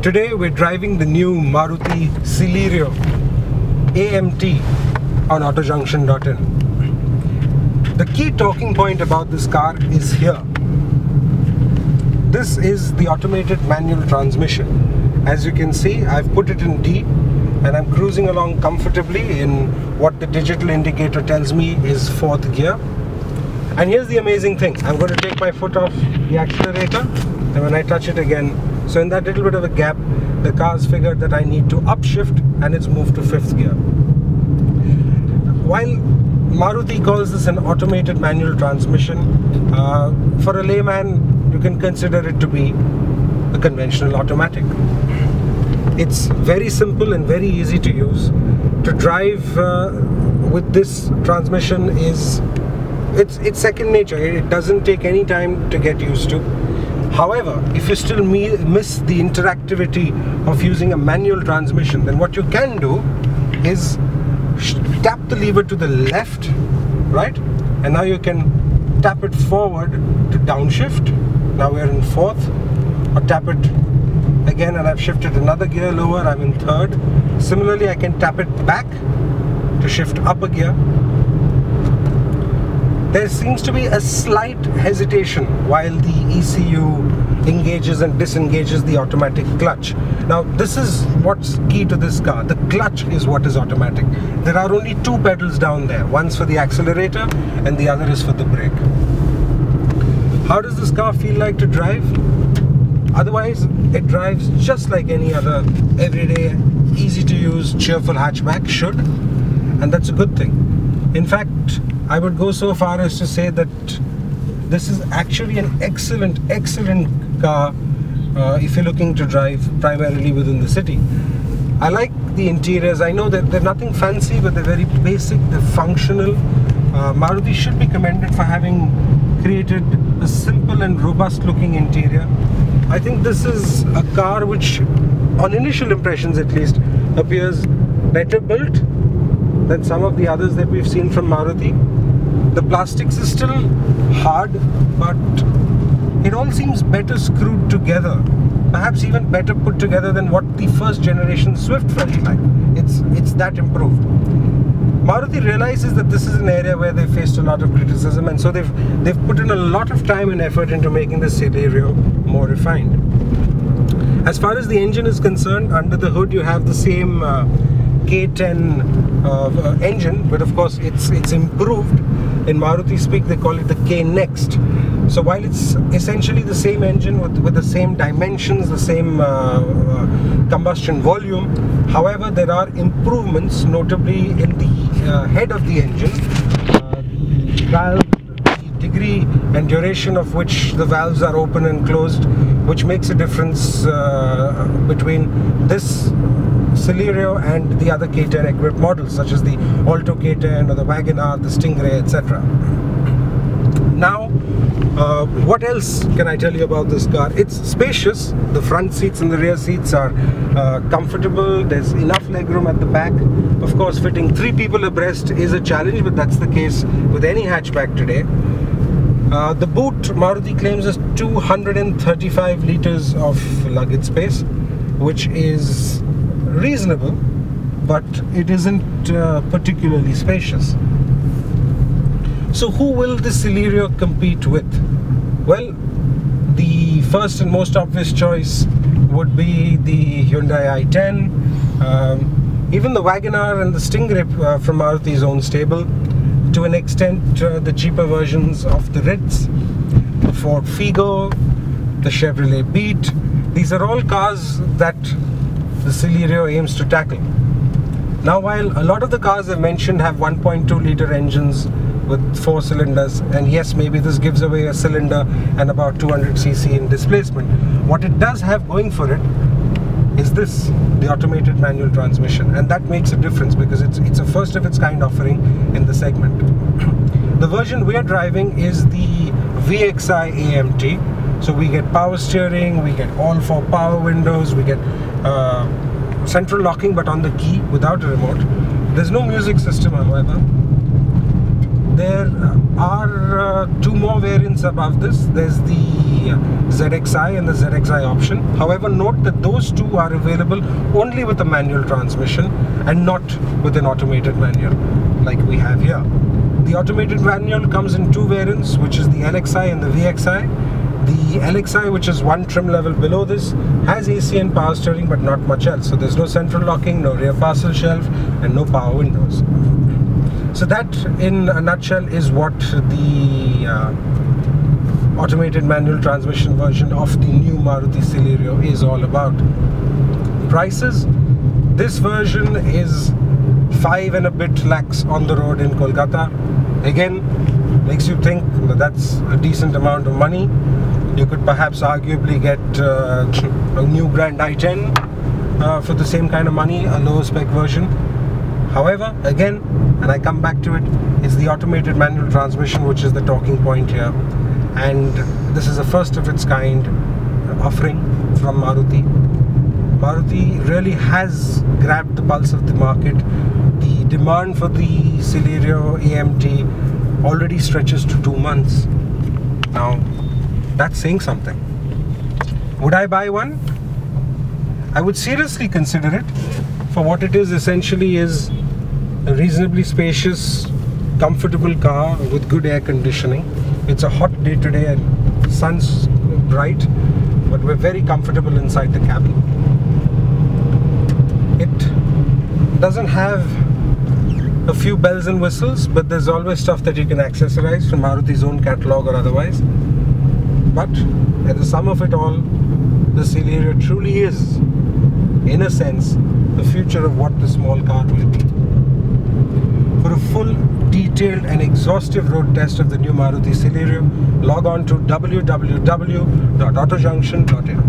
Today we're driving the new Maruti Celerio AMT on autojunction.in. The key talking point about this car is here. This is the automated manual transmission. As you can see, I've put it in D and I'm cruising along comfortably in what the digital indicator tells me is 4th gear. And here's the amazing thing. I'm going to take my foot off the accelerator, and when I touch it again, so in that little bit of a gap, the car's figured that I need to upshift and it's moved to 5th gear. While Maruti calls this an automated manual transmission, for a layman you can consider it to be a conventional automatic. It's very simple and very easy to use. To drive with this transmission is it's second nature. It doesn't take any time to get used to. However, if you still miss the interactivity of using a manual transmission, then what you can do is tap the lever to the left, right? And now you can tap it forward to downshift. Now we're in 4th. Or tap it again and I've shifted another gear lower, I'm in 3rd. Similarly, I can tap it back to shift up a gear. There seems to be a slight hesitation while the ECU engages and disengages the automatic clutch. Now this is what's key to this car. The clutch is what is automatic. There are only 2 pedals down there. One's for the accelerator and the other is for the brake. How does this car feel like to drive? Otherwise, it drives just like any other everyday, easy to use, cheerful hatchback should. And that's a good thing. In fact, I would go so far as to say that this is actually an excellent car if you're looking to drive primarily within the city. I like the interiors. I know that they're nothing fancy, but they're very basic, they're functional. Maruti should be commended for having created a simple and robust looking interior. I think this is a car which, on initial impressions at least, appears better built than some of the others that we've seen from Maruti. The plastics is still hard, but it all seems better screwed together, perhaps even better put together than what the first generation Swift felt like. It's that improved. Maruti realizes that this is an area where they faced a lot of criticism, and so they've put in a lot of time and effort into making the Celerio more refined. As far as the engine is concerned, under the hood you have the same K10 engine, but of course it's improved. In Maruti speak, they call it the K Next. So while it's essentially the same engine with the same dimensions, the same combustion volume, however, there are improvements, notably in the head of the engine, valve, the degree and duration of which the valves are open and closed, which makes a difference between this Celerio and the other K10 equipped models, such as the Alto K10 or the Wagonar, the Stingray, etc. Now, what else can I tell you about this car? It's spacious. The front seats and the rear seats are comfortable. There's enough legroom at the back. Of course, fitting 3 people abreast is a challenge, but that's the case with any hatchback today. The boot, Maruti claims, is 235 liters of luggage space, which is reasonable, but it isn't particularly spacious. So who will the Celerio compete with? Well, the first and most obvious choice would be the Hyundai i10, even the Wagonar and the Stingray from Maruti's own stable, to an extent the cheaper versions of the Ritz, the Ford Figo, the Chevrolet Beat. These are all cars that the Celerio aims to tackle. Now, while a lot of the cars I've mentioned have 1.2 liter engines with 4 cylinders, and yes, maybe this gives away a cylinder and about 200 cc in displacement, what it does have going for it is this, the automated manual transmission, and that makes a difference because it's a first of its kind offering in the segment. The version we are driving is the VXI AMT, so we get power steering, we get all 4 power windows, we get central locking but on the key without a remote. There's no music system, however. There are 2 more variants above this. There's the ZXi and the ZXi option. However, note that those two are available only with a manual transmission and not with an automated manual like we have here. The automated manual comes in two variants, which is the LXi and the VXi. The LXi, which is one trim level below this, has AC and power steering but not much else. So there's no central locking, no rear parcel shelf, and no power windows. So that in a nutshell is what the automated manual transmission version of the new Maruti Celerio is all about. Prices: this version is 5 and a bit lakhs on the road in Kolkata. Again, makes you think that that's a decent amount of money. You could perhaps arguably get a new Grand i10 for the same kind of money, a lower spec version. However, again, and I come back to it, it's the automated manual transmission which is the talking point here. And this is a first of its kind offering from Maruti. Maruti really has grabbed the pulse of the market. The demand for the Celerio AMT already stretches to 2 months. Now, that's saying something. Would I buy one? I would seriously consider it for what it is. Essentially is a reasonably spacious, comfortable car with good air conditioning. It's a hot day today and sun's bright, but we're very comfortable inside the cabin. It doesn't have a few bells and whistles, but there's always stuff that you can accessorize from Maruti's own catalog or otherwise. But at the sum of it all, the Celerio truly is, in a sense, the future of what the small car will be. For a full, detailed and exhaustive road test of the new Maruti Celerio, log on to www.autojunction.in.